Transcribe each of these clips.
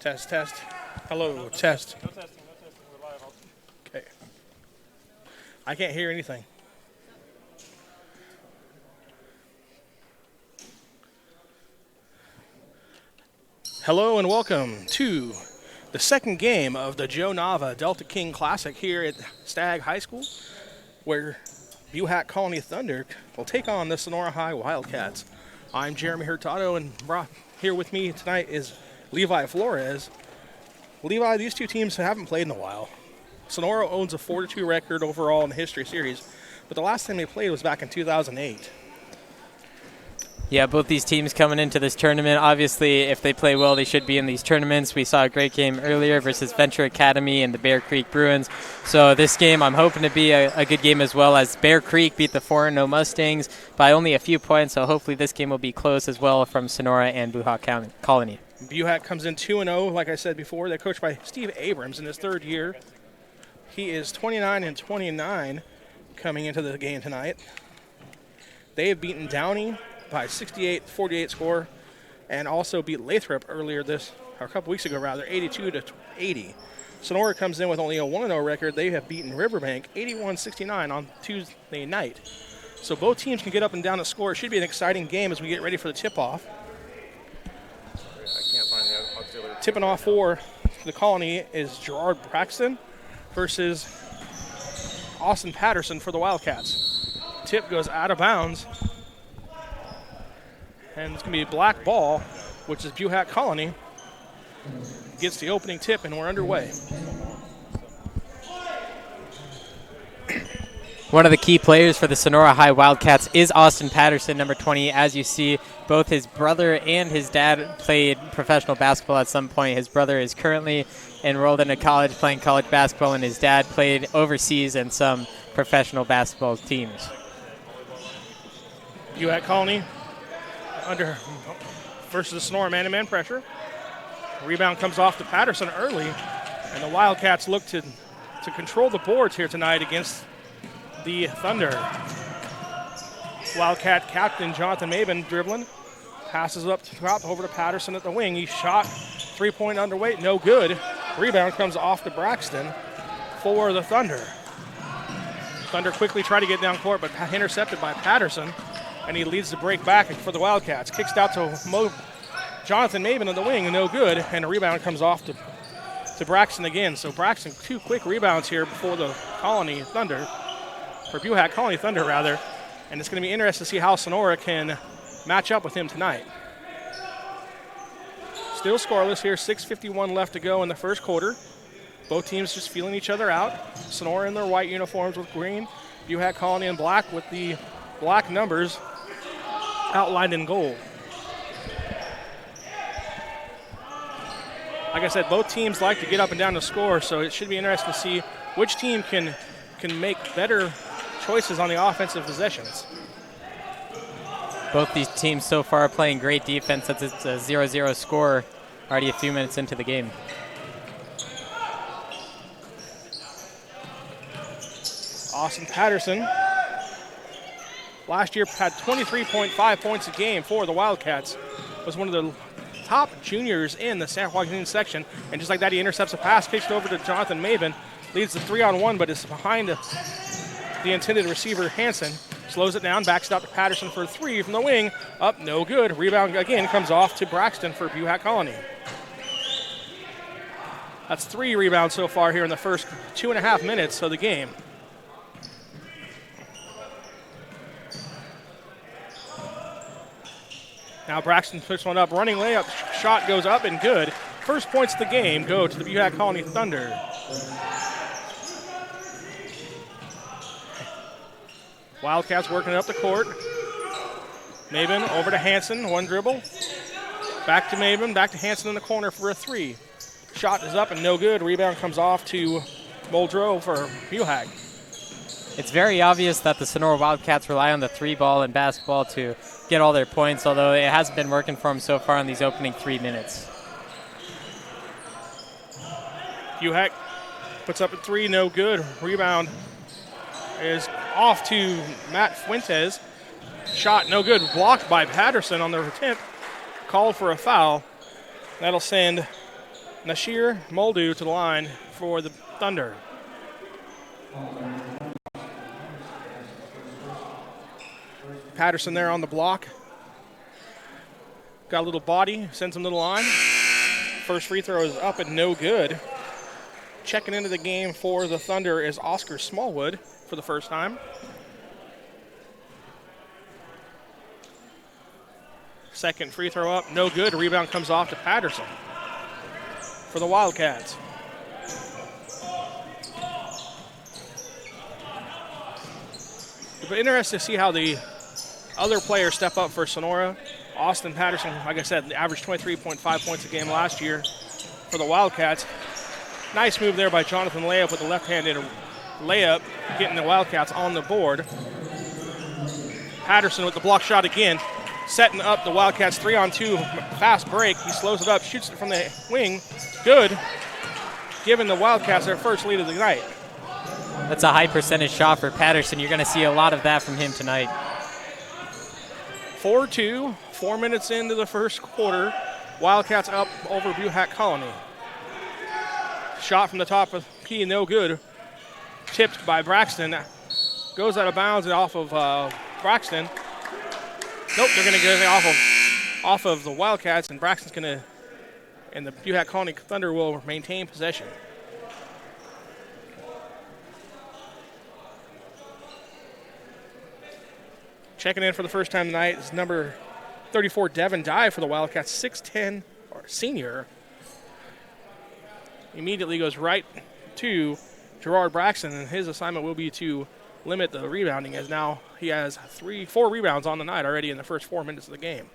Test, test. Hello, test. No testing. We're live. Okay. I can't hear anything. Hello and welcome to the second game of the Joe Nava Delta King Classic here at Stagg High School, where Buhach Colony Thunder will take on the Sonora High Wildcats. I'm Jeremy Hurtado, and here with me tonight is Levi Flores. Levi, these two teams haven't played in a while. Sonora owns a 4-2 record overall in the History Series, but the last time they played was back in 2008. Yeah, both these teams coming into this tournament, obviously, if they play well, they should be in these tournaments. We saw a great game earlier versus Venture Academy and the Bear Creek Bruins. So this game, I'm hoping to be a good game as well, as Bear Creek beat the 4-0 Mustangs by only a few points. So hopefully this game will be close as well from Sonora and Buhach Colony. Buhach comes in 2-0, like I said before. They're coached by Steve Abrams in his third year. He is 29-29 coming into the game tonight. They have beaten Downey by 68-48 score, and also beat Lathrop a couple weeks ago, 82-80. Sonora comes in with only a 1-0 record. They have beaten Riverbank 81-69 on Tuesday night. So both teams can get up and down the score. It should be an exciting game as we get ready for the tip-off. I can't find the auxiliary. Tipping off for the Colony is Gerard Braxton versus Austin Patterson for the Wildcats. Tip goes out of bounds. And it's going to be a black ball, which is Buhach Colony. Gets the opening tip, and we're underway. One of the key players for the Sonora High Wildcats is Austin Patterson, number 20. As you see, both his brother and his dad played professional basketball at some point. His brother is currently enrolled in a college playing college basketball, and his dad played overseas in some professional basketball teams. Buhach Colony versus the Sonora man-to-man pressure. Rebound comes off to Patterson early, and the Wildcats look to control the boards here tonight against the Thunder. Wildcat captain Jonathan Maben dribbling, passes up top over to Patterson at the wing. He shot three-point underweight, no good. Rebound comes off to Braxton for the Thunder. Thunder quickly try to get down court, but intercepted by Patterson. And he leads the break back for the Wildcats. Kicks out to Jonathan Maben on the wing, no good. And a rebound comes off to Braxton again. So Braxton, two quick rebounds here before the Colony Thunder, or Buhach Colony Thunder rather. And it's going to be interesting to see how Sonora can match up with him tonight. Still scoreless here, 6:51 left to go in the first quarter. Both teams just feeling each other out. Sonora in their white uniforms with green, Buhach Colony in black with the black numbers outlined in gold. Like I said, both teams like to get up and down the score, so it should be interesting to see which team can make better choices on the offensive possessions. Both these teams so far playing great defense since it's a 0-0 score already a few minutes into the game. Austin Patterson last year had 23.5 points a game for the Wildcats. Was one of the top juniors in the San Joaquin section. And just like that, he intercepts a pass, kicks it over to Jonathan Maben. Leads the 3-on-1, but is behind the intended receiver, Hansen. Slows it down, backs it out to Patterson for a three from the wing. Up, no good. Rebound again comes off to Braxton for Buhach Colony. That's 3 rebounds so far here in the first 2.5 minutes of the game. Now Braxton puts one up, running layup, shot goes up and good. First points of the game go to the Buhach Colony Thunder. Wildcats working up the court. Maben over to Hansen, one dribble. Back to Maben, back to Hansen in the corner for a three. Shot is up and no good. Rebound comes off to Muldrow for Buhach. It's very obvious that the Sonora Wildcats rely on the 3-ball in basketball to get all their points, although it hasn't been working for them so far in these opening 3 minutes. Buhach puts up a three, no good. Rebound is off to Matt Fuentes. Shot no good, blocked by Patterson on the attempt. Called for a foul. That'll send Nashir Moldu to the line for the Thunder. Patterson there on the block. Got a little body, sends him to the line. First free throw is up and no good. Checking into the game for the Thunder is Oscar Smallwood for the first time. Second free throw up, no good. Rebound comes off to Patterson for the Wildcats. But interesting to see how the other players step up for Sonora. Austin Patterson, like I said, averaged 23.5 points a game last year for the Wildcats. Nice move there by Jonathan Layup with the left-handed layup, getting the Wildcats on the board. Patterson with the block shot again, setting up the Wildcats 3-on-2 fast break. He slows it up, shoots it from the wing. Good, giving the Wildcats their first lead of the night. That's a high percentage shot for Patterson. You're going to see a lot of that from him tonight. 4-2, 4 minutes into the first quarter. Wildcats up over Buhach Colony. Shot from the top of key, no good. Tipped by Braxton. Goes out of bounds and off of Braxton. Nope, they're going to get it off of the Wildcats, and Braxton's going to, and the Buhach Colony Thunder will maintain possession. Checking in for the first time tonight is number 34, Devin Dye for the Wildcats, 6'10", or senior. Immediately goes right to Gerard Braxton, and his assignment will be to limit the rebounding, as now he has 4 rebounds on the night already in the first 4 minutes of the game.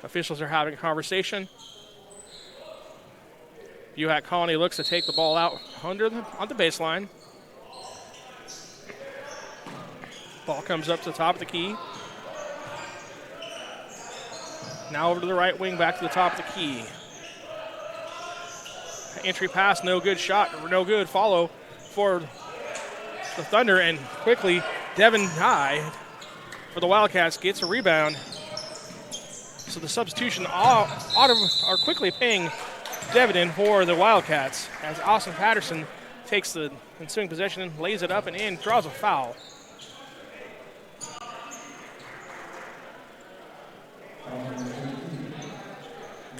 Officials are having a conversation. Buhach Colony looks to take the ball out on the baseline. Ball comes up to the top of the key. Now over to the right wing, back to the top of the key. Entry pass, no good. Shot, no good. Follow for the Thunder, and quickly Devin Dye for the Wildcats gets a rebound. So the substitution are quickly paying dividend for the Wildcats as Austin Patterson takes the ensuing possession, lays it up and in, draws a foul.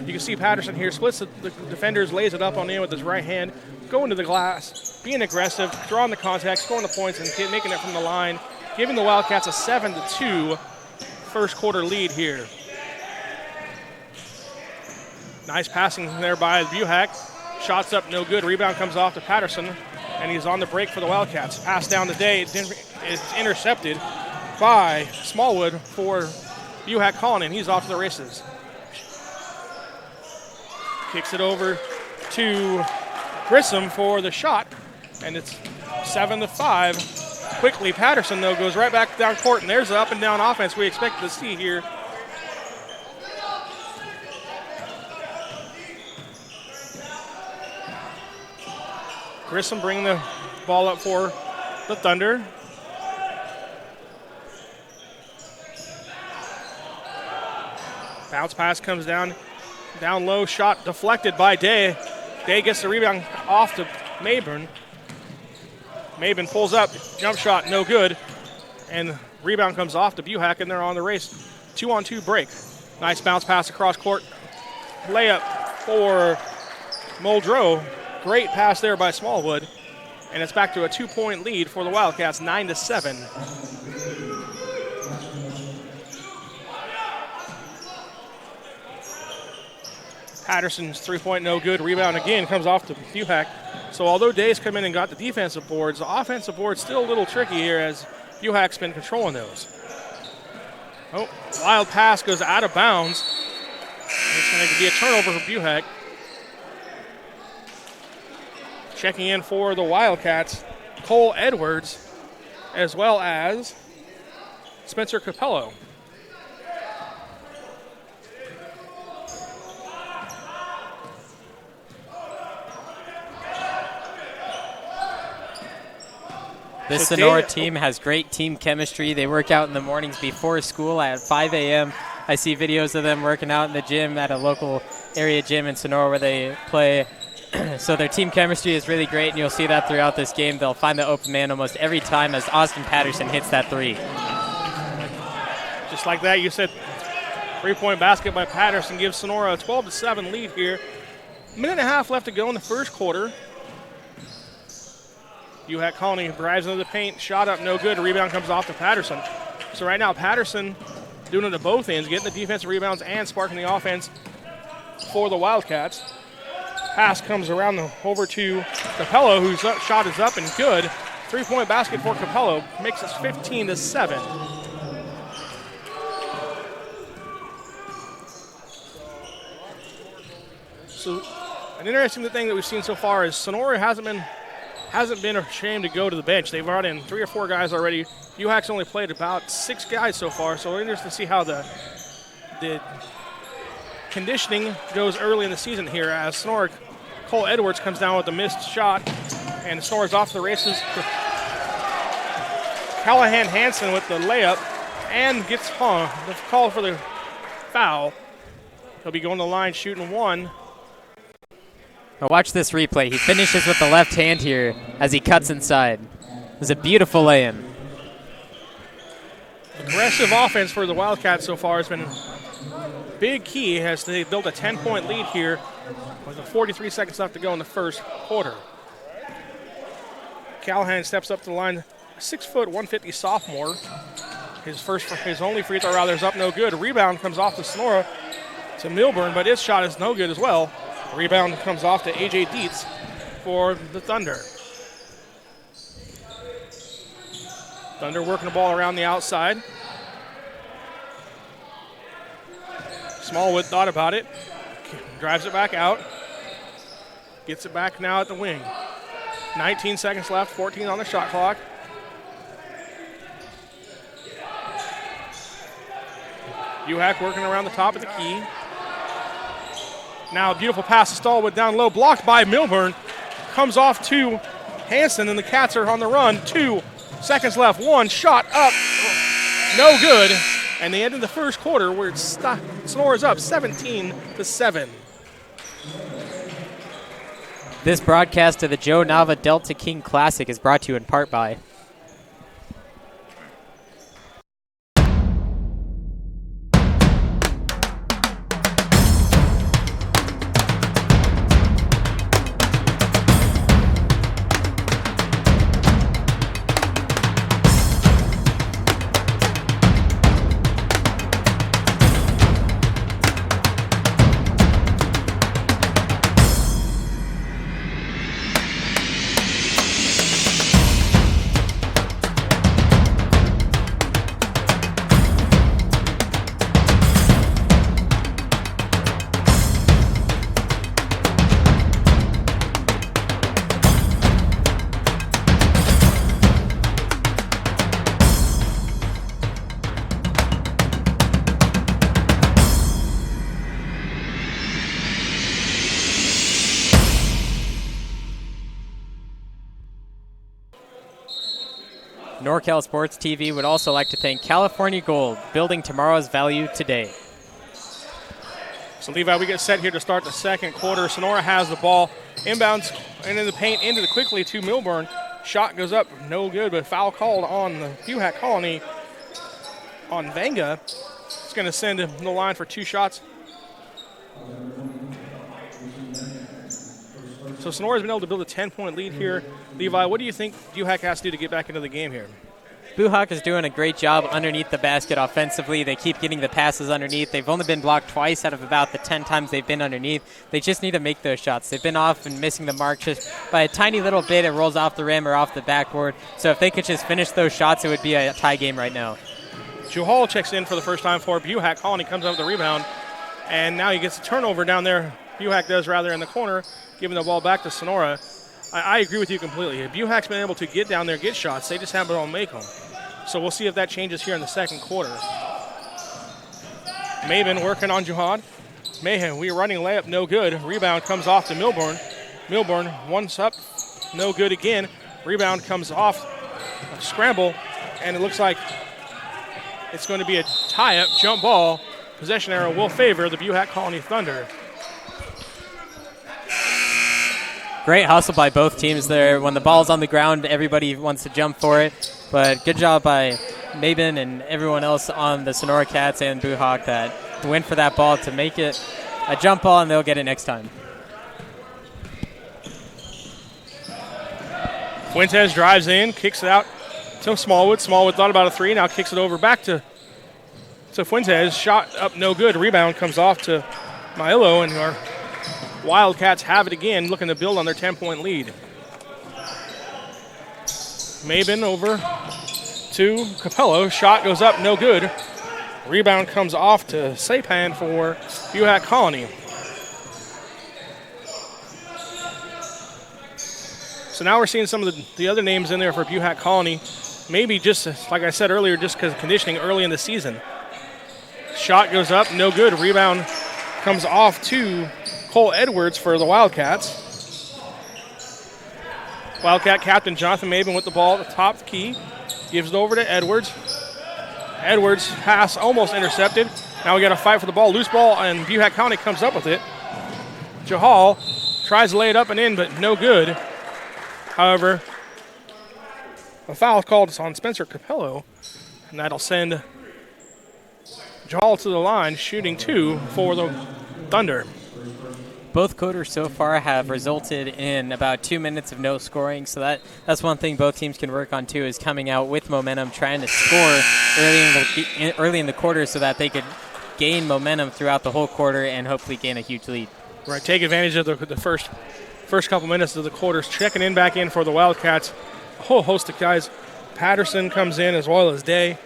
You can see Patterson here splits the defenders, lays it up on in with his right hand, going to the glass, being aggressive, drawing the contact, scoring the points, and making it from the line, giving the Wildcats a 7-2 first quarter lead here. Nice passing there by Buhach. Shots up, no good. Rebound comes off to Patterson, and he's on the break for the Wildcats. Pass down today, it's intercepted by Smallwood for Buhach Colony, and he's off to the races. Kicks it over to Grissom for the shot, and it's 7-5. Quickly, Patterson, though, goes right back down court, and there's the up and down offense we expected to see here. Grissom bringing the ball up for the Thunder. Bounce pass comes down low, shot deflected by Day. Day gets the rebound off to Mabern. Mabern pulls up, jump shot, no good. And rebound comes off to Buhach, and they're on the race. 2-on-2 break. Nice bounce pass across court. Layup for Muldrow. Great pass there by Smallwood. And it's back to a 2-point lead for the Wildcats, 9-7. Patterson's three-point no good. Rebound again comes off to Buhach. So although Day's come in and got the defensive boards, the offensive board's still a little tricky here as Buhach's been controlling those. Oh, wild pass goes out of bounds. It's going to be a turnover for Buhach. Checking in for the Wildcats, Cole Edwards, as well as Spencer Capello. This Sonora team has great team chemistry. They work out in the mornings before school at 5 a.m. I see videos of them working out in the gym at a local area gym in Sonora where they play. So their team chemistry is really great, and you'll see that throughout this game. They'll find the open man almost every time as Austin Patterson hits that three. Just like that, you said three-point basket by Patterson gives Sonora a 12-7 lead here. Minute and a half left to go in the first quarter. Buhach Colony drives into the paint, shot up, no good. Rebound comes off to Patterson. So right now, Patterson doing it at both ends, getting the defensive rebounds and sparking the offense for the Wildcats. Pass comes around over to Capello, whose shot is up and good. Three-point basket for Capello makes us 15-7. So an interesting thing that we've seen so far is Sonora hasn't been ashamed to go to the bench. They've brought in 3 or 4 guys already. Buhach's only played about 6 guys so far, so we're interested to see how the conditioning goes early in the season here as Sonora, Cole Edwards comes down with a missed shot, and Sonora's off to the races. Callahan Hansen with the layup and gets the call for the foul. He'll be going to the line shooting 1. Now watch this replay. He finishes with the left hand here as he cuts inside. It was a beautiful lay-in. Aggressive offense for the Wildcats so far has been a big key as they built a 10-point lead here with 43 seconds left to go in the first quarter. Callahan steps up to the line, 6 foot, 150 sophomore. His only free throw rather is up, no good. A rebound comes off to Sonora to Milburn, but his shot is no good as well. Rebound comes off to A.J. Dietz for the Thunder. Thunder working the ball around the outside. Smallwood thought about it. Drives it back out. Gets it back now at the wing. 19 seconds left, 14 on the shot clock. Buhach working around the top of the key. Now a beautiful pass to Stallwood down low, blocked by Milburn. Comes off to Hansen, and the Cats are on the run. 2 seconds left, 1 shot up, no good. And the end of the first quarter where Sonora's up 17-7. This broadcast of the Joe Nava Delta King Classic is brought to you in part by NorCal Sports TV would also like to thank California Gold, building tomorrow's value today. So Levi, we get set here to start the second quarter. Sonora has the ball, inbounds and in the paint into the quickly to Milburn. Shot goes up, no good, but foul called on the Buhach Colony on Vanga. It's going to send him to the line for 2 shots. So Sonora's been able to build a 10-point lead here. Levi, what do you think Buhach has to do to get back into the game here? Buhach is doing a great job underneath the basket offensively. They keep getting the passes underneath. They've only been blocked twice out of about the 10 times they've been underneath. They just need to make those shots. They've been off and missing the mark just by a tiny little bit. It rolls off the rim or off the backboard. So if they could just finish those shots, it would be a tie game right now. Johal checks in for the first time for Buhach. Colony comes up with the rebound, and now he gets a turnover down there. Buhach does rather in the corner, giving the ball back to Sonora. I agree with you completely. Buhach's been able to get down there, get shots. They just haven't been able to make them. So we'll see if that changes here in the second quarter. Maven working on Jihad. Mayhem, we are running layup, no good. Rebound comes off to Milburn. Milburn, once up, no good again. Rebound comes off, a scramble, and it looks like it's going to be a tie-up, jump ball. Possession arrow will favor the Buhach Colony Thunder. Great hustle by both teams there. When the ball's on the ground, everybody wants to jump for it. But good job by Mabin and everyone else on the Sonora Cats and Buhach that went for that ball to make it a jump ball, and they'll get it next time. Fuentes drives in, kicks it out to Smallwood. Smallwood thought about a three, now kicks it over back to Fuentes. Shot up, no good. Rebound comes off to Maillo, and our Wildcats have it again, looking to build on their 10-point lead. Mabin over to Capello. Shot goes up, no good. Rebound comes off to Sapan for Buhach Colony. So now we're seeing some of the other names in there for Buhach Colony. Maybe just, like I said earlier, just because of conditioning early in the season. Shot goes up, no good. Rebound comes off to Cole Edwards for the Wildcats. Wildcat captain Jonathan Mabin with the ball at the top of the key. Gives it over to Edwards. Edwards pass almost intercepted. Now we got to fight for the ball. Loose ball, and Buhach County comes up with it. Jahal tries to lay it up and in, but no good. However, a foul called on Spencer Capello, and that'll send Jahal to the line, shooting 2 for the Thunder. Both quarters so far have resulted in about 2 minutes of no scoring, so that's one thing both teams can work on too, is coming out with momentum, trying to score early in the quarter so that they could gain momentum throughout the whole quarter and hopefully gain a huge lead. Right, take advantage of the first couple minutes of the quarters. Checking in back in for the Wildcats, a whole host of guys. Patterson comes in as well as Day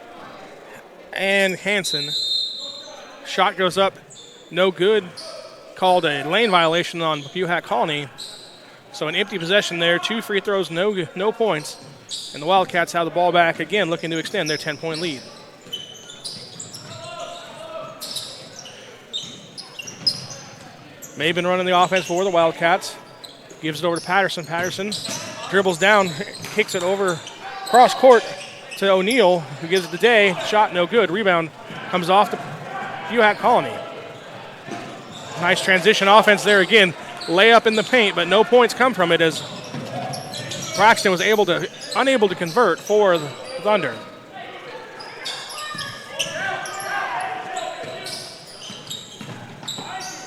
and Hanson. Shot goes up, no good. Called a lane violation on Buhach Colony. So an empty possession there, 2 free throws, no points. And the Wildcats have the ball back again, looking to extend their 10-point lead. Mabin running the offense for the Wildcats. Gives it over to Patterson. Patterson dribbles down, kicks it over cross court to O'Neal, who gives it to Day. Shot no good. Rebound comes off to Buhach Colony. Nice transition offense there again. Layup in the paint, but no points come from it as Braxton was unable to convert for the Thunder.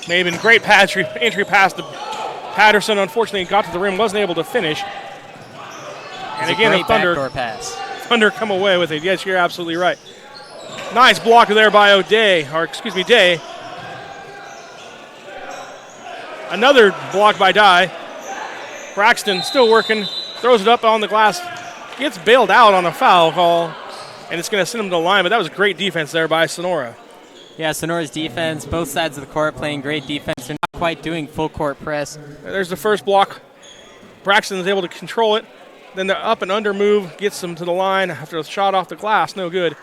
Mabin, great entry pass to Patterson. Unfortunately, got to the rim, wasn't able to finish. And again, the Thunder come away with it. Yes, you're absolutely right. Nice block there by Day. Another block by Dye. Braxton still working, throws it up on the glass, gets bailed out on a foul call, and it's going to send him to the line, but that was great defense there by Sonora. Yeah, Sonora's defense, both sides of the court playing great defense. They're not quite doing full court press. There's the first block. Braxton is able to control it. Then the up and under move gets them to the line after a shot off the glass, no good.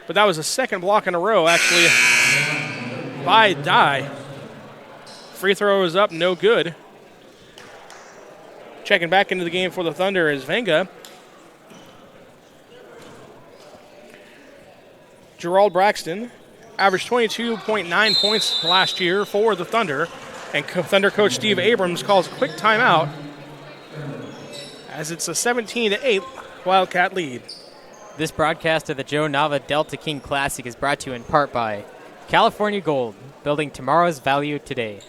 But that was the second block in a row, actually, by Dye. Free throw is up, no good. Checking back into the game for the Thunder is Venga. Gerald Braxton averaged 22.9 points last year for the Thunder. And Thunder coach Steve Abrams calls a quick timeout as it's a 17-8 Wildcat lead. This broadcast of the Joe Nava Delta King Classic is brought to you in part by California Gold, building tomorrow's value today.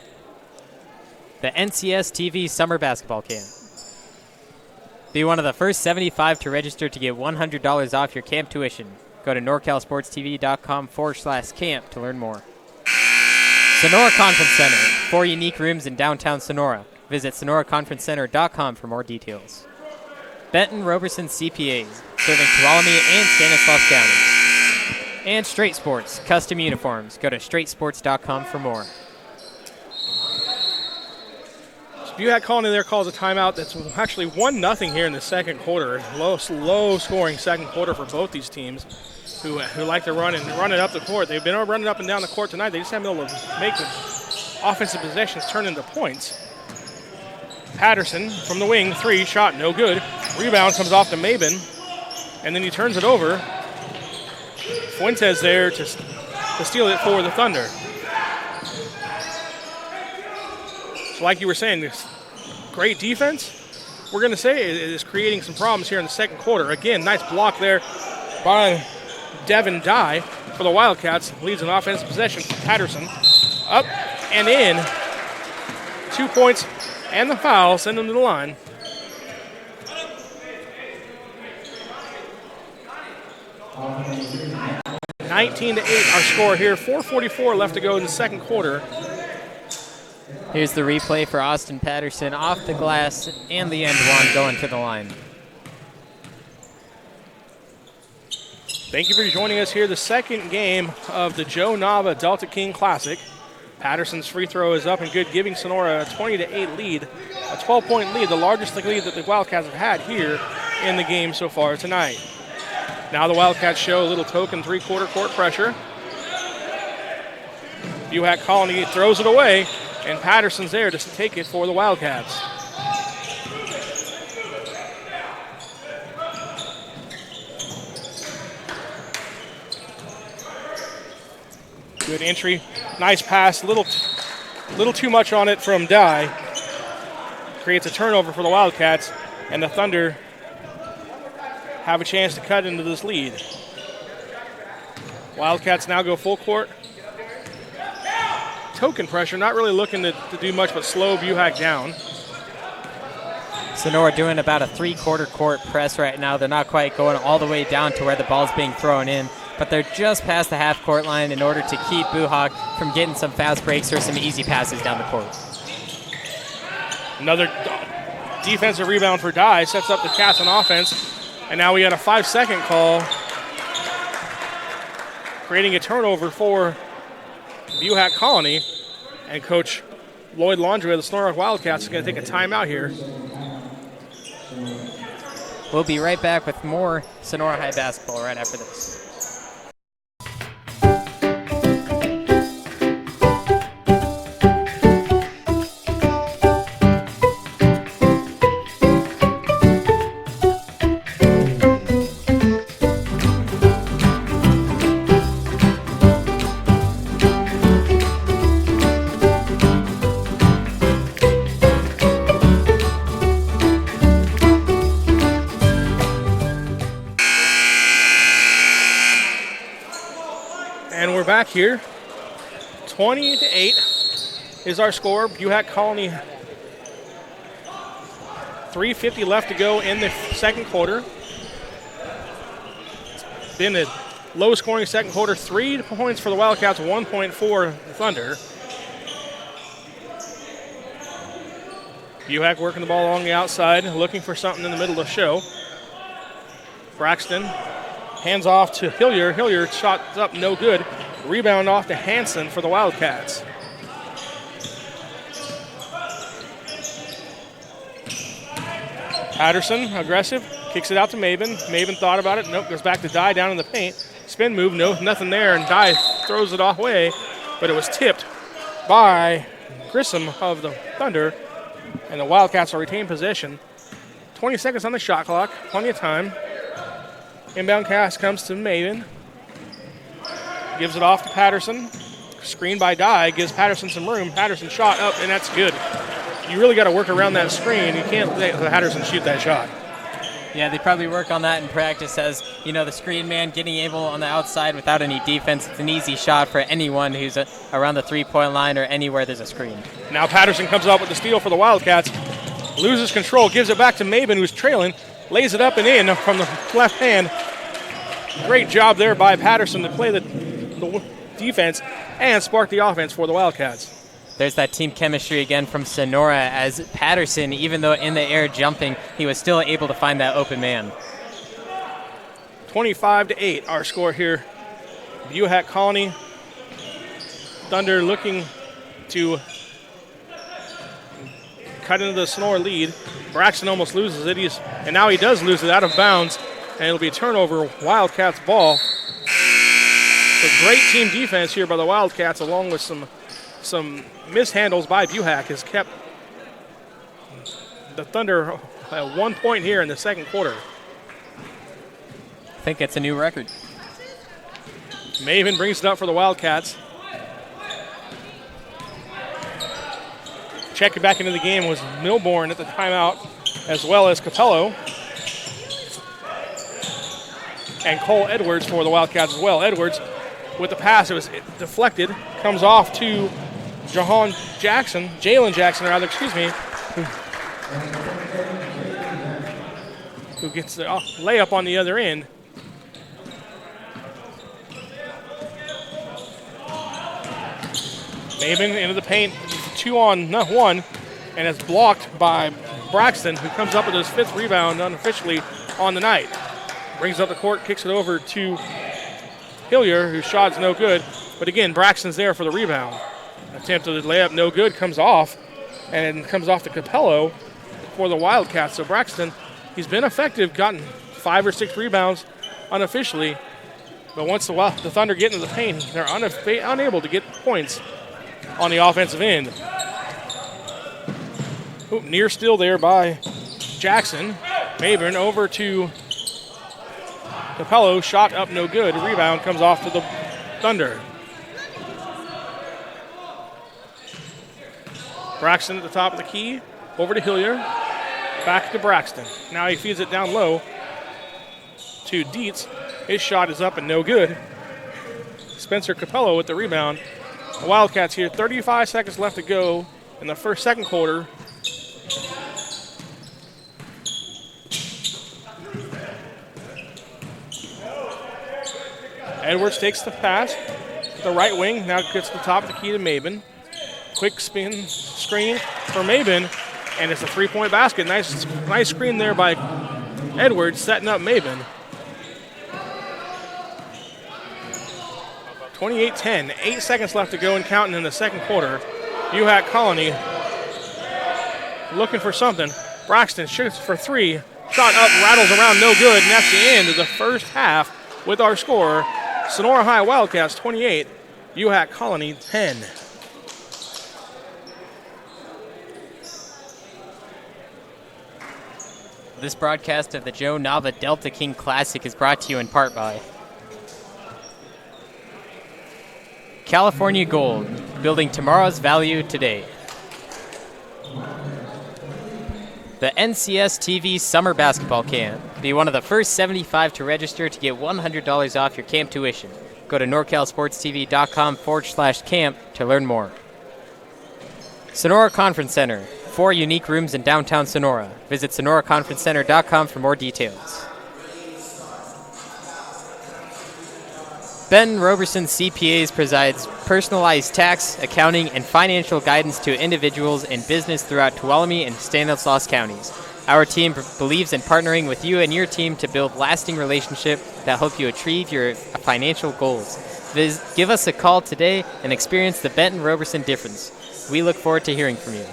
The NCS TV Summer Basketball Camp. Be one of the first 75 to register to get $100 off your camp tuition. Go to NorCalSportsTV.com/camp to learn more. Sonora Conference Center, 4 unique rooms in downtown Sonora. Visit SonoraConferenceCenter.com for more details. Benton Roberson CPAs, serving Tuolumne and Stanislaus counties. And Straight Sports, custom uniforms. Go to straightsports.com for more. Buhach Colony there calls a timeout. That's actually 1-0 here in the second quarter. Low scoring second quarter for both these teams who like to run it up the court. They've been running up and down the court tonight. They just haven't been able to make the offensive possessions turn into points. Patterson from the wing, 3, shot no good. Rebound comes off to Mabin, and then he turns it over. Fuentes there to steal it for the Thunder. So like you were saying, great defense, we're going to say it is creating some problems here in the second quarter. Again, nice block there by Devin Dye for the Wildcats. Leads an offensive possession for Patterson. Up and in. 2 points and the foul. Send them to the line. (19-8) our score here. 4:44 left to go in the second quarter. Here's the replay for Austin Patterson off the glass and the end one going to the line. Thank you for joining us here. The second game of the Joe Nava Delta King Classic. Patterson's free throw is up and good, giving Sonora a 20-8 lead, a 12-point lead, the largest lead that the Wildcats have had here in the game so far tonight. Now the Wildcats show a little token three-quarter court pressure. Buhach Colony throws it away, and Patterson's there to take it for the Wildcats. Good entry, nice pass, little too much on it from Dye. Creates a turnover for the Wildcats, and the Thunder have a chance to cut into this lead. Wildcats now go full court. Token pressure, not really looking to do much but slow Buhach down. Sonora doing about a three-quarter court press right now. They're not quite going all the way down to where the ball's being thrown in, but they're just past the half-court line in order to keep Buhach from getting some fast breaks or some easy passes down the court. Another defensive rebound for Dye, sets up the Cats on offense, and now we got a 5-second call, creating a turnover for Buhach Colony, and Coach Lloyd Laundrie of the Sonora Wildcats is going to take a timeout here. We'll be right back with more Sonora High basketball right after this. Back here, 20-8 is our score. Buhach Colony, 3:50 left to go in the second quarter. It's been a low-scoring second quarter. 3 points for the Wildcats, 1 point for the Thunder. Buhach working the ball along the outside, looking for something in the middle of the show. Braxton hands off to Hilliard. Hilliard shot up, no good. Rebound off to Hansen for the Wildcats. Patterson, aggressive, kicks it out to Maven. Maven thought about it. Nope, goes back to Dye down in the paint. Spin move, no, nothing there, and Dye throws it off way, but it was tipped by Grissom of the Thunder, and the Wildcats will retain possession. 20 seconds on the shot clock, plenty of time. Inbound pass comes to Maven. Gives it off to Patterson. Screen by Dye gives Patterson some room. Patterson shot up, and that's good. You really got to work around that screen. You can't let Patterson shoot that shot. Yeah, they probably work on that in practice as, you know, the screen man getting able on the outside without any defense. It's an easy shot for anyone who's around the three-point line or anywhere there's a screen. Now Patterson comes up with the steal for the Wildcats. Loses control, gives it back to Maven, who's trailing. Lays it up and in from the left hand. Great job there by Patterson to play the defense and spark the offense for the Wildcats. There's that team chemistry again from Sonora as Patterson, even though in the air jumping, he was still able to find that open man. 25-8 our score here. Buhach Colony. Thunder looking to cut into the Sonora lead. Braxton almost loses it, and now he does lose it out of bounds, and it'll be a turnover, Wildcats ball. So great team defense here by the Wildcats, along with some mishandles by Buhach, has kept the Thunder at 1 point here in the second quarter. I think it's a new record. Maven brings it up for the Wildcats. Checking back into the game was Milborn at the timeout, as well as Capello. And Cole Edwards for the Wildcats as well. Edwards with the pass, it was deflected, comes off to Jalen Jackson, who gets the layup on the other end. Maven into the paint, 2-on-1, and it's blocked by Braxton, who comes up with his 5th rebound unofficially on the night. Brings up the court, kicks it over to Hillier, whose shot's no good. But again, Braxton's there for the rebound. Attempted layup, no good, comes off, and comes off to Capello for the Wildcats. So Braxton, he's been effective, gotten 5 or 6 rebounds unofficially. But once the Thunder get into the paint, they're unable to get points on the offensive end. Near steal there by Jackson. Maven over to Capello, shot up no good. Rebound comes off to the Thunder. Braxton at the top of the key, over to Hillier, back to Braxton. Now he feeds it down low to Dietz. His shot is up and no good. Spencer Capello with the rebound. The Wildcats here, 35 seconds left to go in the second quarter. Edwards takes the pass. The right wing now gets the top of the key to Maben. Quick spin screen for Maben, and it's a 3-point basket. Nice screen there by Edwards, setting up Maben. 28-10, 8 seconds left to go and counting in the second quarter. Buhach Colony looking for something. Braxton shoots for 3. Shot up, rattles around, no good, and that's the end of the first half with our score. Sonora High Wildcats 28, Buhach Colony 10. This broadcast of the Joe Nava Delta King Classic is brought to you in part by California Gold, building tomorrow's value today. The NCS TV Summer Basketball Camp. Be one of the first 75 to register to get $100 off your camp tuition. Go to NorCalSportsTV.com/camp to learn more. Sonora Conference Center. 4 unique rooms in downtown Sonora. Visit SonoraConferenceCenter.com for more details. Ben Roberson CPAs provides personalized tax, accounting, and financial guidance to individuals and business throughout Tuolumne and Stanislaus counties. Our team believes in partnering with you and your team to build lasting relationships that help you achieve your financial goals. Give us a call today and experience the Benton Roberson difference. We look forward to hearing from you.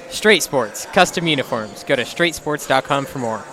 Straight Sports, custom uniforms. Go to straightsports.com for more.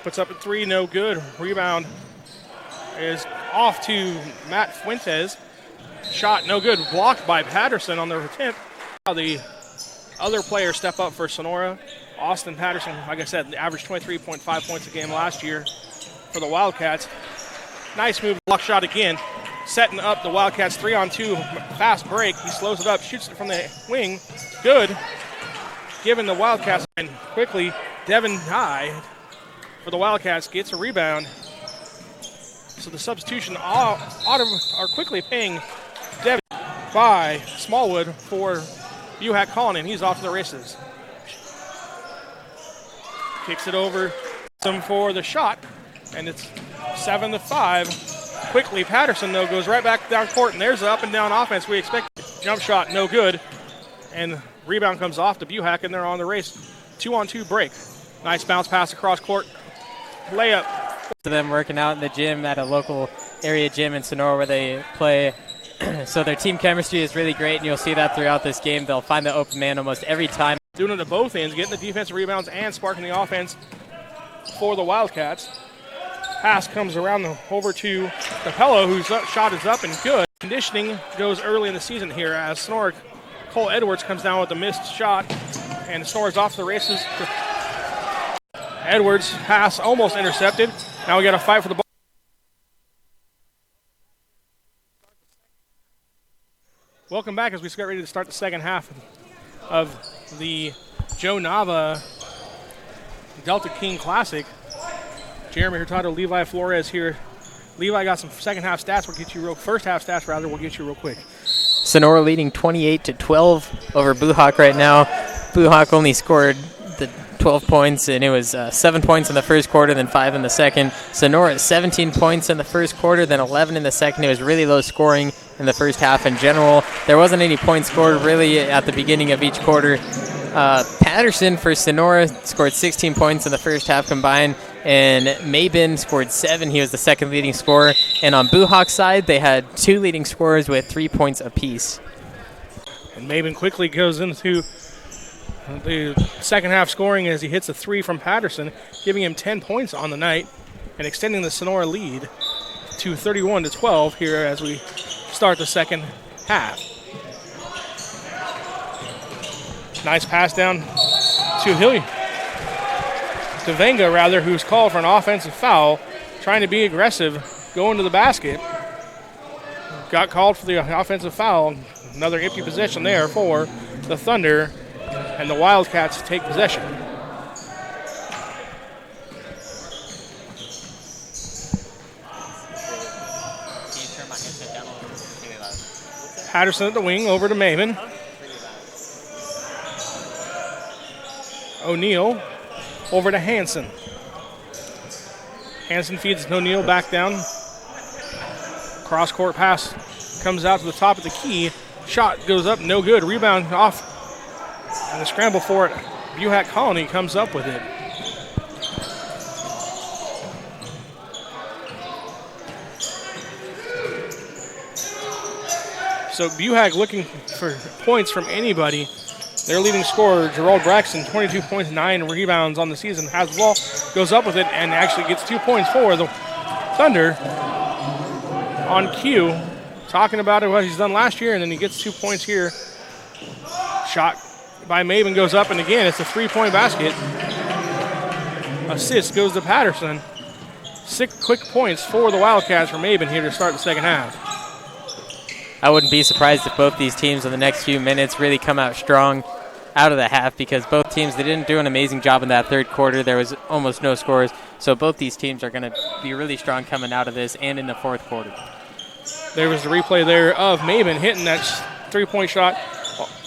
puts up a three, no good. Rebound is off to Matt Fuentes. Shot no good, blocked by Patterson on the attempt. Now the other players step up for Sonora. Austin Patterson, like I said, averaged 23.5 points a game last year for the Wildcats. Nice move, block shot again. Setting up the Wildcats 3-on-2, fast break. He slows it up, shoots it from the wing. Good. Giving the Wildcats, and quickly, Devin High for the Wildcats gets a rebound. So the substitution are quickly paying Devin by Smallwood for Buhach calling, and he's off to the races. Kicks it over for the shot, and it's 7-5. Quickly, Patterson, though, goes right back down court, and there's the up and down offense we expect. Jump shot, no good. And rebound comes off to Buhach, and they're on the race. 2-on-2 break. Nice bounce pass across court. Layup. To them working out in the gym at a local area gym in Sonora where they play. So their team chemistry is really great, and you'll see that throughout this game. They'll find the open man almost every time. Doing it at both ends, getting the defensive rebounds and sparking the offense for the Wildcats. Pass comes around over to Capello, whose shot is up and good. Conditioning goes early in the season here as Sonora Cole Edwards comes down with a missed shot, and Sonora's off the races. Edwards pass almost intercepted. Now we got to fight for the ball. Welcome back as we get ready to start the second half of the Joe Nava Delta King Classic. Jeremy Hurtado, Levi Flores here. Levi got some second half stats. First half stats rather. We'll get you real quick. Sonora leading 28-12 over Buhach right now. Buhach only scored the 12 points, and it was 7 points in the first quarter, then 5 in the second. Sonora 17 points in the first quarter, then 11 in the second. It was really low scoring in the first half in general. There wasn't any points scored really at the beginning of each quarter. Patterson for Sonora scored 16 points in the first half combined, and Mabin scored 7. He was the second leading scorer. And on Buhach's side, they had 2 leading scorers with 3 points apiece. And Mabin quickly goes into the second half scoring as he hits a 3 from Patterson, giving him 10 points on the night and extending the Sonora lead to 31-12 here as we start the second half. Nice pass down to Venga, who's called for an offensive foul, trying to be aggressive, going to the basket. Got called for the offensive foul. Another empty possession there for the Thunder, and the Wildcats take possession. Patterson at the wing, over to Maven. O'Neal over to Hanson. Hanson feeds O'Neal back down. Cross-court pass comes out to the top of the key. Shot goes up, no good. Rebound off. And the scramble for it. Buhach Colony comes up with it. So Buhach looking for points from anybody. Their leading scorer, Gerald Braxton, 22 points, 9 rebounds on the season, has the ball, goes up with it, and actually gets 2 points for the Thunder on cue. Talking about what he's done last year, and then he gets 2 points here. Shot by Maven goes up, and again, it's a 3-point basket. Assist goes to Patterson. 6 quick points for the Wildcats from Maven here to start the second half. I wouldn't be surprised if both these teams in the next few minutes really come out strong out of the half, because both teams, they didn't do an amazing job in that third quarter. There was almost no scores. So both these teams are going to be really strong coming out of this and in the fourth quarter. There was the replay there of Maven hitting that 3-point shot,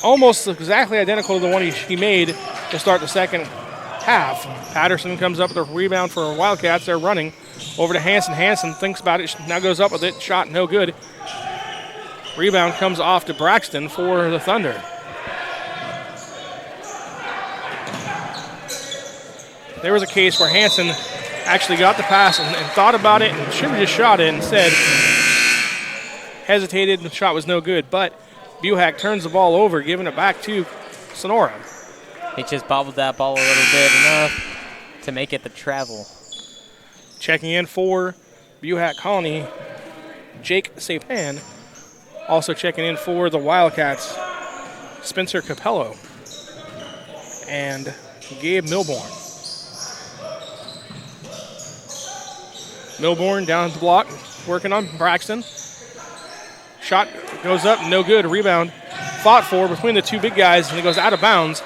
almost exactly identical to the one he made to start the second half. Patterson comes up with a rebound for Wildcats. They're running over to Hanson. Hanson thinks about it, now goes up with it. Shot no good. Rebound comes off to Braxton for the Thunder. There was a case where Hanson actually got the pass and thought about it and should have just shot it. Instead, hesitated and the shot was no good. But Buhach turns the ball over, giving it back to Sonora. He just bobbled that ball a little bit enough to make it the travel. Checking in for Buhach Colony, Jake Sapan. Also checking in for the Wildcats, Spencer Capello and Gabe Milborn. Milborn down the block, working on Braxton. Shot goes up, no good. Rebound fought for between the two big guys, and it goes out of bounds.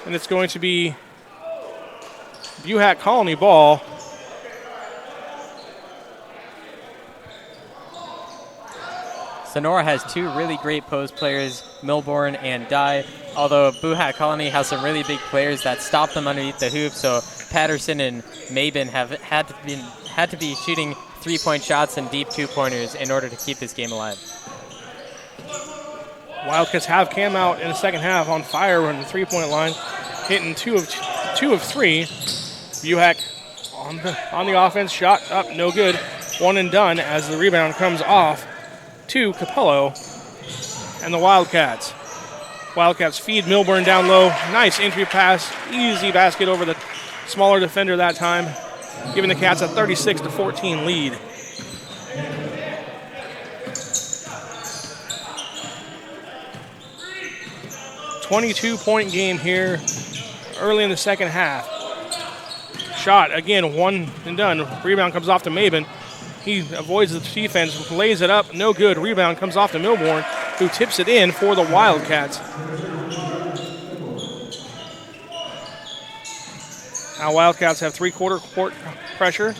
And it's going to be Buhach Colony ball. Sonora has two really great post players, Milborn and Dye, although Buhach Colony has some really big players that stop them underneath the hoop, so Patterson and Mabin have had to be shooting three-point shots and deep two-pointers in order to keep this game alive. Wildcats have Cam out in the second half on fire on the three-point line, hitting two of three. Buhach on the offense, shot up, no good. One and done as the rebound comes off to Capello and the Wildcats. Wildcats feed Milburn down low. Nice entry pass, easy basket over the smaller defender that time, giving the Cats a 36-14 lead. .22 game here early in the second half. Shot, again, one and done. Rebound comes off to Mabin. He avoids the defense, lays it up, no good. Rebound comes off to Milborn, who tips it in for the Wildcats. Now Wildcats have three-quarter court pressure.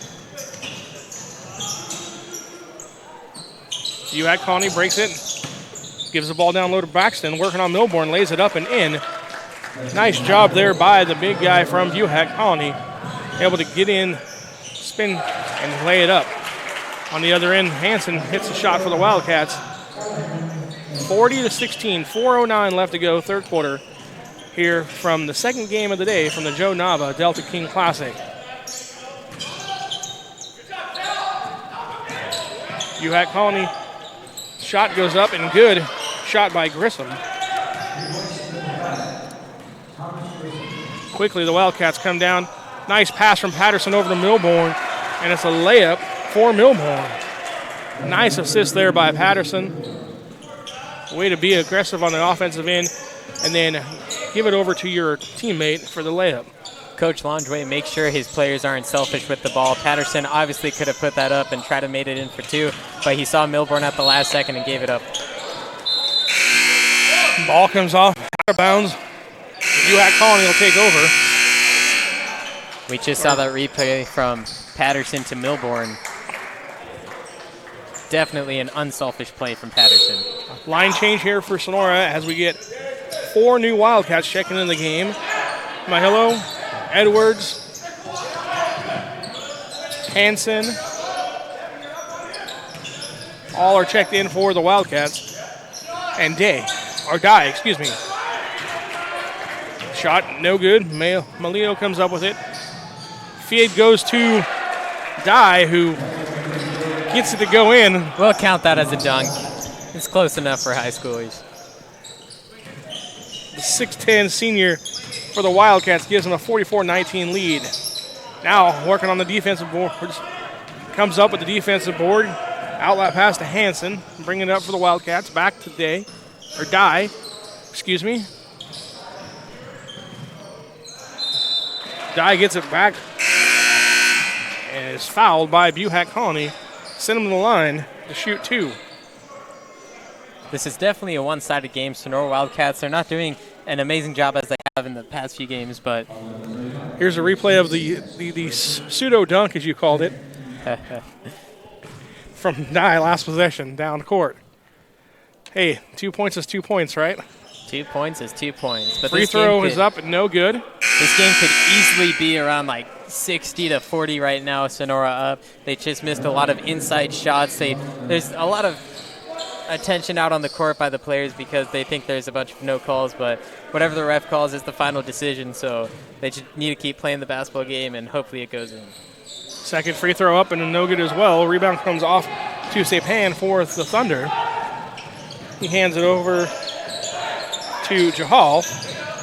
Buhach Colony breaks it, gives the ball down low to Braxton, working on Milborn, lays it up and in. Nice job there by the big guy from Buhach Colony, able to get in, spin, and lay it up. On the other end, Hansen hits the shot for the Wildcats. 40-16, 4:09 left to go, third quarter, here from the second game of the day from the Joe Nava Delta King Classic. Buhach Colony, shot goes up and good. Shot by Grissom. Quickly, the Wildcats come down. Nice pass from Patterson over to Milborn, and it's a layup for Milborn. Nice assist there by Patterson. Way to be aggressive on the offensive end, and then give it over to your teammate for the layup. Coach Longway makes sure his players aren't selfish with the ball. Patterson obviously could have put that up and tried to made it in for two, but he saw Milborn at the last second and gave it up. Ball comes off, out of bounds. Buhach Colony will take over. We just saw that replay from Patterson to Milborn. Definitely an unselfish play from Patterson. Line change here for Sonora as we get four new Wildcats checking in the game. Mahillo, Edwards, Hansen, all are checked in for the Wildcats. And Dye. Shot, no good. Malino comes up with it. Feed goes to Dye, who gets it to go in. We'll count that as a dunk. It's close enough for high schoolers. The 6'10 senior for the Wildcats gives them a 44-19 lead. Now working on the defensive board. Comes up with the defensive board. Outlet pass to Hansen. Bringing it up for the Wildcats. Back to Dye. Dye gets it back and is fouled by Buhach Colony. Send him to the line to shoot two. This is definitely a one-sided game. Sonora Wildcats, they're not doing an amazing job as they have in the past few games, but here's a replay of the pseudo dunk, as you called it, from Dye last possession down court. Hey, 2 points is 2 points, right? 2 points is 2 points. But free throw is up, no good. This game could easily be around like 60-40 right now. Sonora up. They just missed a lot of inside shots. There's a lot of attention out on the court by the players because they think there's a bunch of no calls, but whatever the ref calls is the final decision, so they just need to keep playing the basketball game and hopefully it goes in. Second free throw up and a no good as well. Rebound comes off to Sapan for the Thunder. He hands it over to Jahal,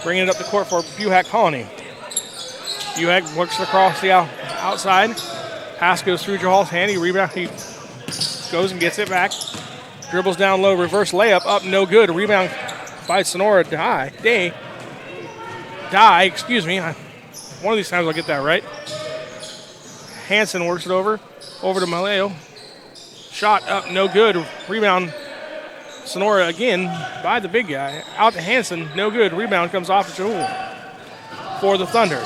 bringing it up the court for Buhach Colony. Buhach works across the outside, Pass goes through Jahal's hand. He rebound. He goes and gets it back. Dribbles down low. Reverse layup. Up. No good. Rebound by Sonora. Excuse me. One of these times I'll get that right. Hanson works it over to Maleo. Shot up. No good. Rebound. Sonora again by the big guy. Out to Hanson. No good. Rebound comes off to Jahul for the Thunder.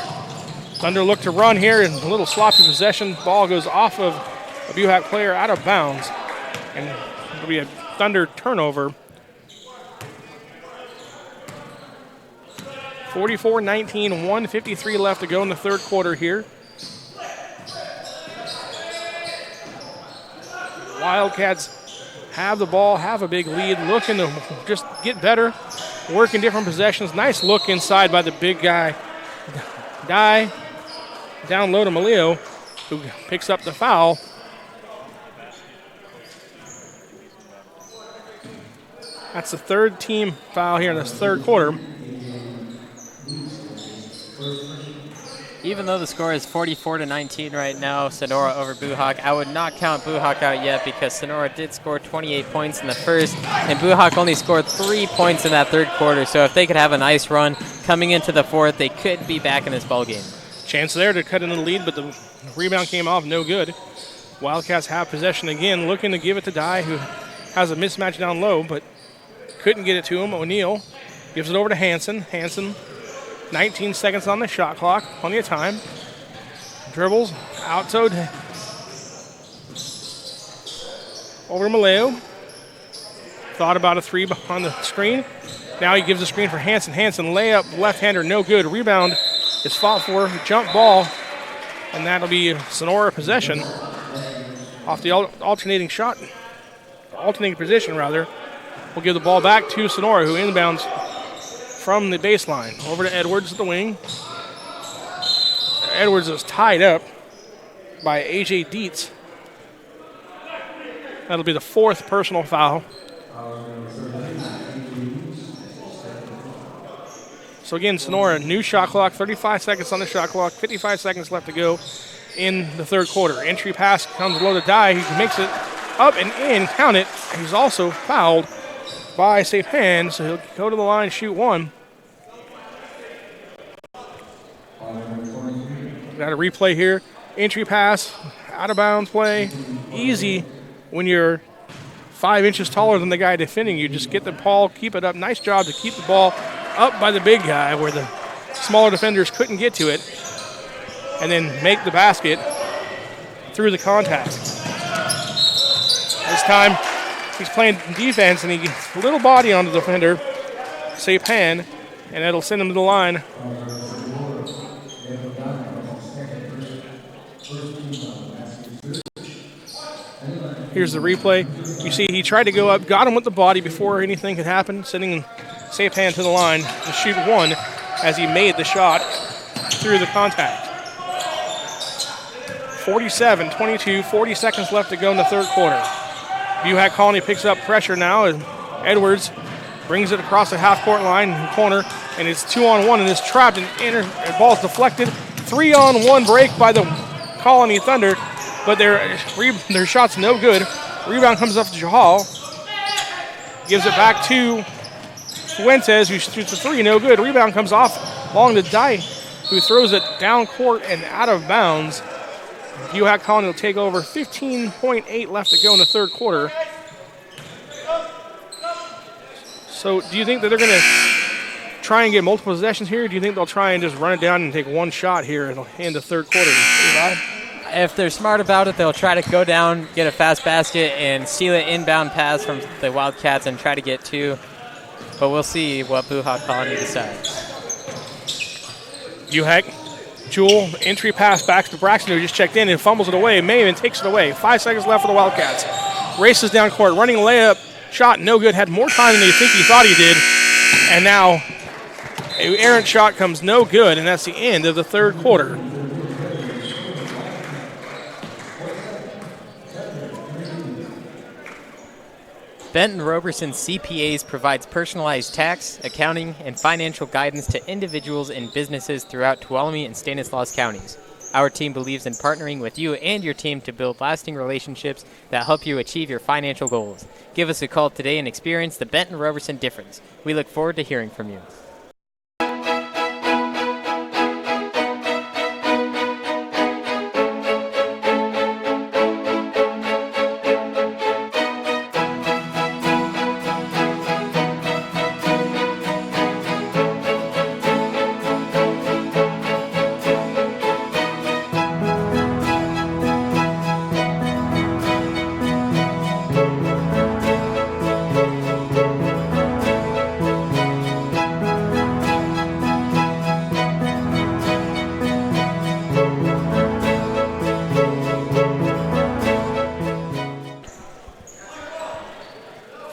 Thunder look to run here and a little sloppy possession. Ball goes off of a Buhach player out of bounds. And it'll be a Thunder turnover. 44-19, 1:53 left to go in the third quarter here. Wildcats have the ball, have a big lead, looking to just get better, work in different possessions. Nice look inside by the big guy. Down low to Maleo, who picks up the foul. That's the third team foul here in this third quarter. Even though the score is 44-19 right now, Sonora over Buhach, I would not count Buhach out yet because Sonora did score 28 points in the first, and Buhach only scored 3 points in that third quarter. So if they could have a nice run coming into the fourth, they could be back in this ballgame. Chance there to cut into the lead, but the rebound came off, no good. Wildcats have possession again, looking to give it to Dye, who has a mismatch down low, but couldn't get it to him. O'Neal gives it over to Hanson. Hanson, 19 seconds on the shot clock, plenty of time. Dribbles, outside over to Maleo. Thought about a three on the screen. Now he gives the screen for Hanson. Hanson, layup, left-hander, no good. Rebound is fought for, jump ball, and that'll be Sonora possession off the alternating position rather. We'll give the ball back to Sonora, who inbounds from the baseline. Over to Edwards at the wing. Edwards is tied up by A.J. Dietz. That'll be the fourth personal foul. So again, Sonora, new shot clock, 35 seconds on the shot clock, 55 seconds left to go in the third quarter. Entry pass comes low to Dye. He makes it up and in, count it. He's also fouled by Sapan, so he'll go to the line, shoot one. Got a replay here. Entry pass, out of bounds play. Easy when you're 5 inches taller than the guy defending you. Just get the ball, keep it up. Nice job to keep the ball up by the big guy where the smaller defenders couldn't get to it. And then make the basket through the contact. This time, he's playing defense, and he gets a little body on the defender, Sapan, and that'll send him to the line. Here's the replay. You see he tried to go up, got him with the body before anything could happen, sending Sapan to the line to shoot one as he made the shot through the contact. 47-22, 40 seconds left to go in the third quarter. Buhach Colony picks up pressure now, and Edwards brings it across the half-court line in the corner, and it's 2-on-1 and is trapped, and the ball is deflected. 3-on-1 break by the Colony Thunder, but their shot's no good. Rebound comes up to Jahal. Gives it back to Fuentes, who shoots a three, no good. Rebound comes off along to Dye, who throws it down court and out of bounds. Buhach Colony will take over. 15.8 left to go in the third quarter. So do you think that they're going to try and get multiple possessions here? Or do you think they'll try and just run it down and take one shot here in the third quarter? If they're smart about it, they'll try to go down, get a fast basket, and steal an inbound pass from the Wildcats and try to get two. But we'll see what Buhach Colony decides. Buhach, Jewel, entry pass back to Braxton, who just checked in and fumbles it away. Maven takes it away. 5 seconds left for the Wildcats. Races down court, running layup, shot no good. Had more time than you think he thought he did. And now an errant shot comes no good, and that's the end of the third quarter. Benton Roberson CPAs provides personalized tax, accounting, and financial guidance to individuals and businesses throughout Tuolumne and Stanislaus counties. Our team believes in partnering with you and your team to build lasting relationships that help you achieve your financial goals. Give us a call today and experience the Benton Robertson difference. We look forward to hearing from you.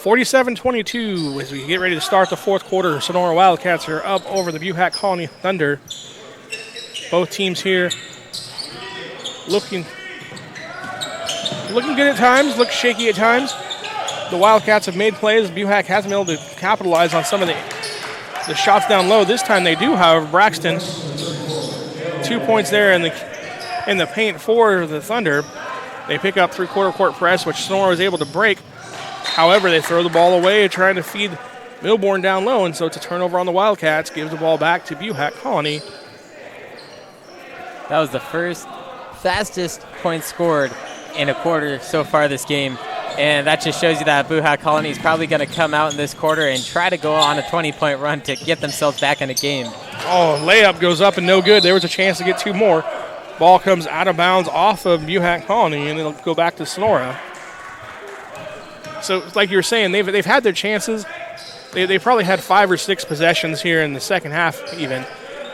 (47-22) as we get ready to start the fourth quarter. Sonora Wildcats are up over the Buhach Colony Thunder. Both teams here looking good at times, look shaky at times. The Wildcats have made plays. Buhach hasn't been able to capitalize on some of the shots down low. This time they do, however. Braxton, 2 points there in the paint for the Thunder. They pick up three-quarter court press, which Sonora was able to break. However, they throw the ball away, trying to feed Milbourne down low, and so it's a turnover on the Wildcats. Gives the ball back to Buhach Colony. That was the first fastest point scored in a quarter so far this game. And that just shows you that Buhach Colony is probably going to come out in this quarter and try to go on a 20-point run to get themselves back in the game. Oh, layup goes up and no good. There was a chance to get two more. Ball comes out of bounds off of Buhach Colony, and it'll go back to Sonora. So, like you were saying, they've had their chances. They probably had 5 or 6 possessions here in the second half even,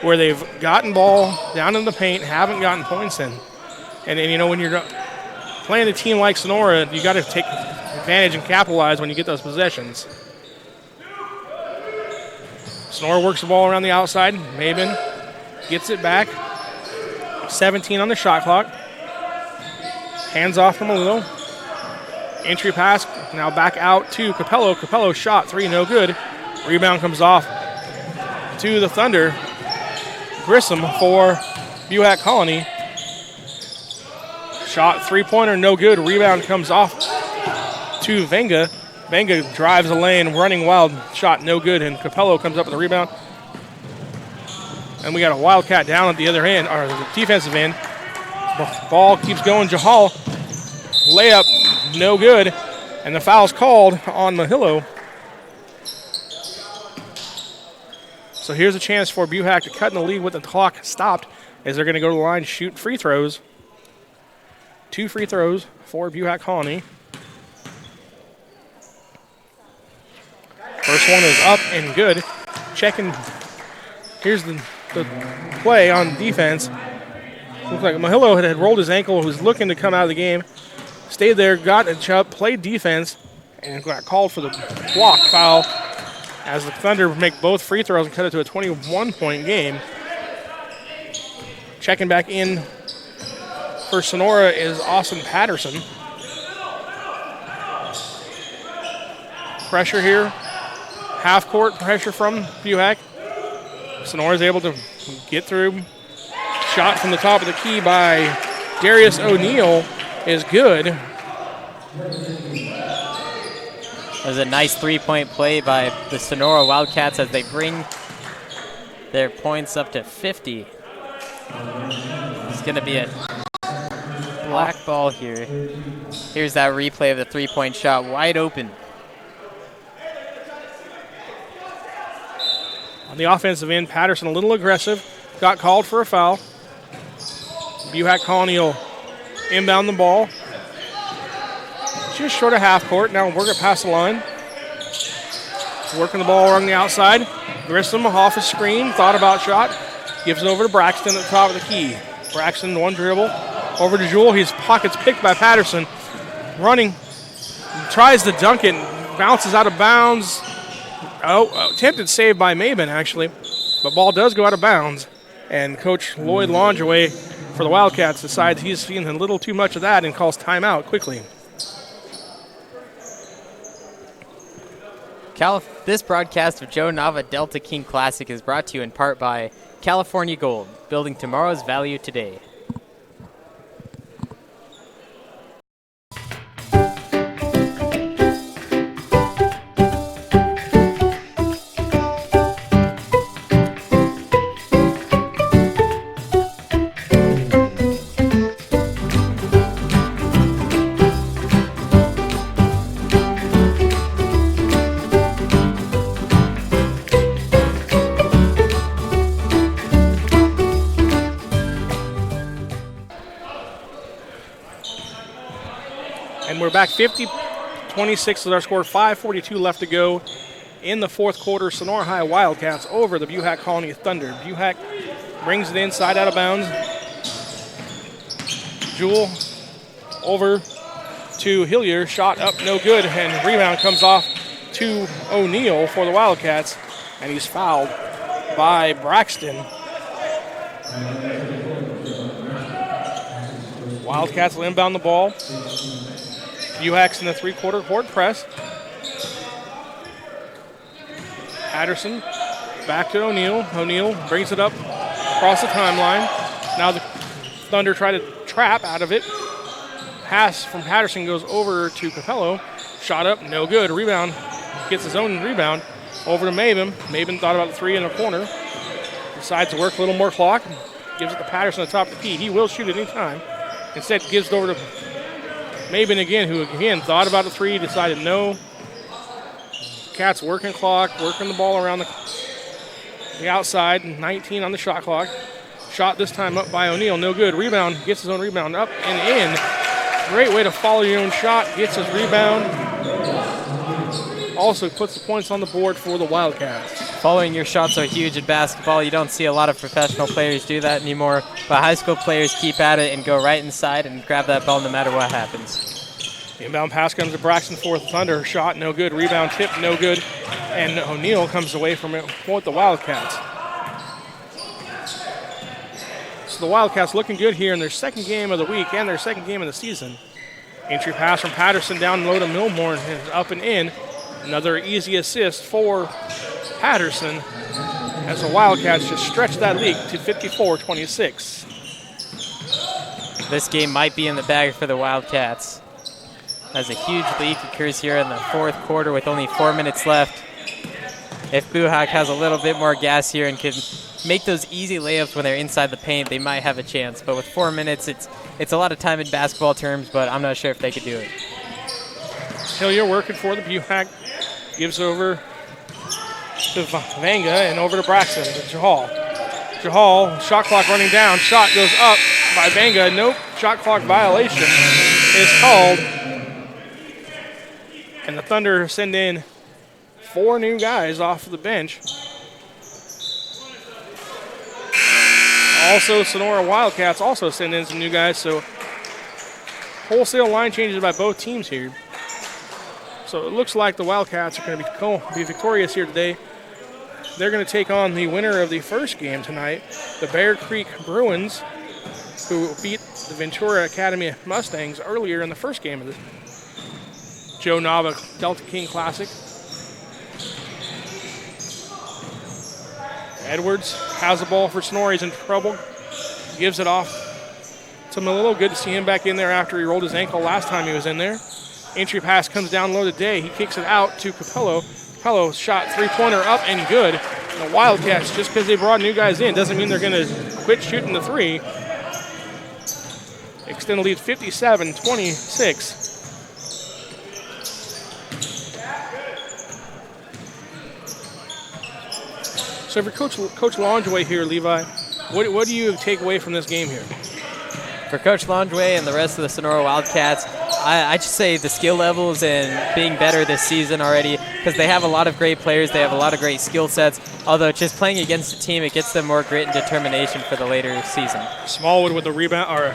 where they've gotten ball down in the paint, haven't gotten points in. And you know, when you're playing a team like Sonora, you got to take advantage and capitalize when you get those possessions. Sonora works the ball around the outside. Mabin gets it back. 17 on the shot clock. Hands off from Malillo. Entry pass, now back out to Capello. Capello shot, 3, no good. Rebound comes off to the Thunder. Grissom for Buhach Colony. Shot, three-pointer, no good. Rebound comes off to Venga. Venga drives the lane, running wild. Shot, no good, and Capello comes up with the rebound. And we got a Wildcat down at the other end, or the defensive end. Ball keeps going. Jahal, layup, no good, and the foul's called on Mahillo. So here's a chance for Buhach to cut in the lead with the clock stopped, as they're going to go to the line to shoot free throws. 2 free throws for Buhach Colony. First one is up and good. Checking. Here's the play on defense. Looks like Mahillo had rolled his ankle, was looking to come out of the game. Stayed there, got a chub, played defense, and got called for the block foul as the Thunder make both free throws and cut it to a 21-point game. Checking back in for Sonora is Austin Patterson. Pressure here. Half-court pressure from Buhach. Sonora's able to get through. Shot from the top of the key by Darius O'Neal is good. It was a nice three-point play by the Sonora Wildcats as they bring their points up to 50. It's going to be a black ball here. Here's that replay of the three-point shot, wide open. On the offensive end, Patterson a little aggressive. Got called for a foul. Buhach Colony will inbound the ball. Just short of half court. Now work it past the line. Working the ball along the outside. Grissom off his screen. Thought about shot. Gives it over to Braxton at the top of the key. Braxton, one dribble. Over to Jewell. His pocket's picked by Patterson. Running. Tries to dunk it. Bounces out of bounds. Attempted save by Mabin, actually. But ball does go out of bounds. And Coach Lloyd Longaway for the Wildcats decides he's seen a little too much of that and calls timeout quickly. This broadcast of Joe Nava Delta King Classic is brought to you in part by California Gold, building tomorrow's value today. And we're back 50-26 is our score. 5:42 left to go in the fourth quarter. Sonora High Wildcats over the Buhach Colony Thunder. Buhach brings it inside out of bounds. Jewel over to Hillier. Shot up, no good. And rebound comes off to O'Neal for the Wildcats. And he's fouled by Braxton. Wildcats will inbound the ball. Buhach's in the three-quarter court press. Patterson back to O'Neal. O'Neal brings it up across the timeline. Now the Thunder try to trap out of it. Pass from Patterson goes over to Capello. Shot up, no good. Rebound, gets his own rebound. Over to Maven. Maven thought about the three in the corner. Decides to work a little more clock. Gives it to Patterson at the top of the key. He will shoot at any time. Instead gives it over to Maven again, who again thought about a three, decided no. Cats working clock, working the ball around the outside. 19 on the shot clock. Shot this time up by O'Neal, no good. Rebound, gets his own rebound up and in. Great way to follow your own shot, gets his rebound. Also puts the points on the board for the Wildcats. Following your shots are huge in basketball. You don't see a lot of professional players do that anymore, but high school players keep at it and go right inside and grab that ball no matter what happens. The inbound pass comes to Braxton for the Thunder. Shot, no good. Rebound tip, no good. And O'Neal comes away from it with the Wildcats. So the Wildcats looking good here in their second game of the week and their second game of the season. Entry pass from Patterson down low to Milmore and up and in. Another easy assist for Patterson as the Wildcats just stretch that lead to 54-26. This game might be in the bag for the Wildcats, as a huge leak occurs here in the fourth quarter with only 4 minutes left. If Buhach has a little bit more gas here and can make those easy layups when they're inside the paint, they might have a chance. But with 4 minutes, it's a lot of time in basketball terms, but I'm not sure if they could do it. Hillier working for the Buhach. Gives over to Vanga and over to Braxton, to Jahal. Jahal, shot clock running down. Shot goes up by Vanga. Nope, shot clock violation is called. And the Thunder send in 4 new guys off the bench. Also, Sonora Wildcats also send in some new guys, so wholesale line changes by both teams here. So it looks like the Wildcats are going to be victorious here today. They're going to take on the winner of the first game tonight, the Bear Creek Bruins, who beat the Ventura Academy Mustangs earlier in the first game of the Joe Nava Delta King Classic. Edwards has the ball for Sonora. He's in trouble. Gives it off to Melillo. Good to see him back in there after he rolled his ankle last time he was in there. Entry pass comes down low to Day. He kicks it out to Capello. Capello shot three-pointer up and good. And the Wildcats, just because they brought new guys in, doesn't mean they're going to quit shooting the three. Extend the lead 57-26. So for Coach Longeway here, Levi, what do you take away from this game here? For Coach Longeway and the rest of the Sonora Wildcats, I just say the skill levels and being better this season already, because they have a lot of great players, they have a lot of great skill sets, although just playing against a team, it gets them more grit and determination for the later season. Smallwood with the rebound or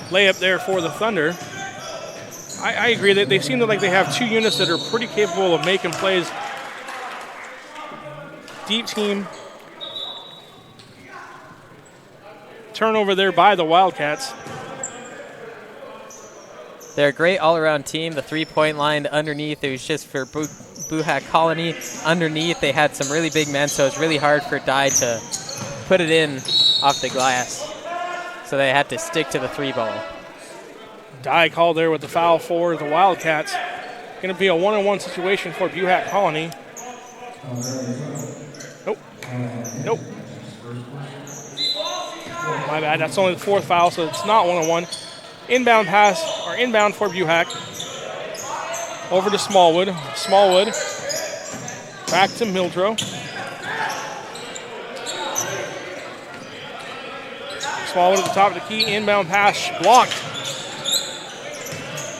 layup there for the Thunder. I agree that they seem like they have 2 units that are pretty capable of making plays. Deep team. Turnover there by the Wildcats. They're a great all-around team. The three-point line underneath, it was just for Buhach Colony. Underneath, they had some really big men, so it's really hard for Dye to put it in off the glass. So they had to stick to the 3-ball. Dye called there with the foul for the Wildcats. Going to be a one-on-one situation for Buhach Colony. Nope. My bad. That's only the 4th foul, so it's not one-on-one. Inbound pass, or inbound for Buhach. Over to Smallwood. Smallwood. Back to Mildrow. Smallwood at the top of the key. Inbound pass blocked.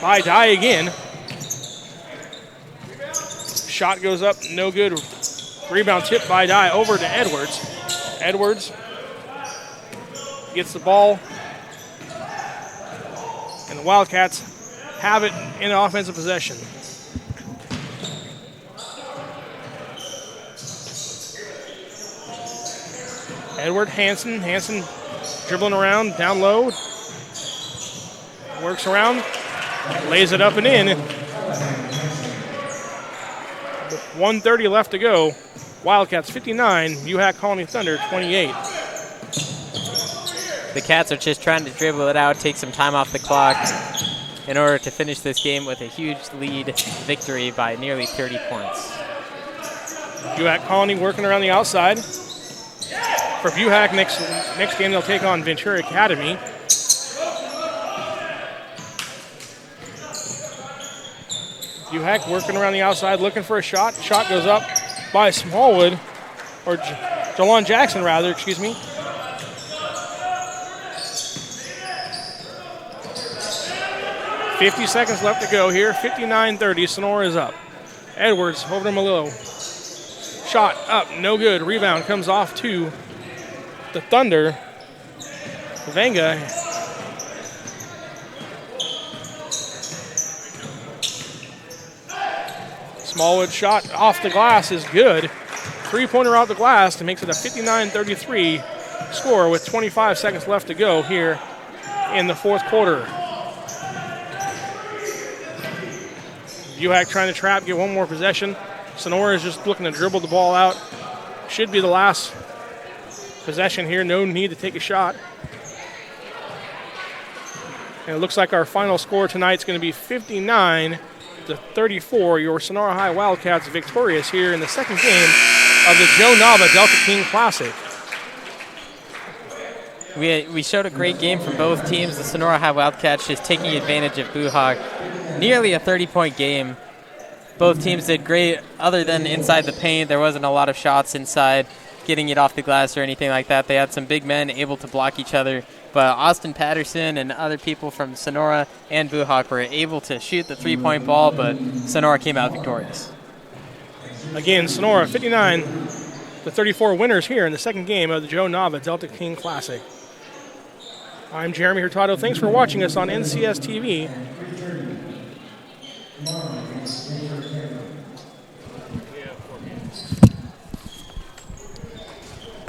by Dye again. Shot goes up, no good. Rebound tipped by Dye over to Edwards. Edwards gets the ball. And the Wildcats have it in offensive possession. Edward Hansen. Hansen dribbling around, down low. Works around, lays it up and in. 1:30 left to go. Wildcats 59, Buhach Colony Thunder 28. The Cats are just trying to dribble it out, take some time off the clock in order to finish this game with a huge lead victory by nearly 30 points. Buhach Colony working around the outside. For Buhach, next game they'll take on Ventura Academy. Buhach working around the outside, looking for a shot. Shot goes up by Smallwood, or Jalon Jackson rather, excuse me. $50 seconds left to go here. 59-30, Sonora is up. Edwards over to Malillo. Shot up, no good. Rebound comes off to the Thunder. Venga. Smallwood shot off the glass is good. Three-pointer off the glass to makes it a 59-33 score with 25 seconds left to go here in the fourth quarter. Buhach trying to trap, get one more possession. Sonora is just looking to dribble the ball out. Should be the last possession here. No need to take a shot. And it looks like our final score tonight is going to be 59-34. Your Sonora High Wildcats victorious here in the second game of the Joe Nava Delta King Classic. We showed a great game from both teams. The Sonora High Wildcats just taking advantage of Buhach. Nearly a 30-point game. Both teams did great other than inside the paint. There wasn't a lot of shots inside, getting it off the glass or anything like that. They had some big men able to block each other. But Austin Patterson and other people from Sonora and Buhach were able to shoot the three-point ball, but Sonora came out victorious. Again, Sonora 59-34 winners here in the second game of the Joe Nava Delta King Classic. I'm Jeremy Hurtado. Thanks for watching us on NCS TV.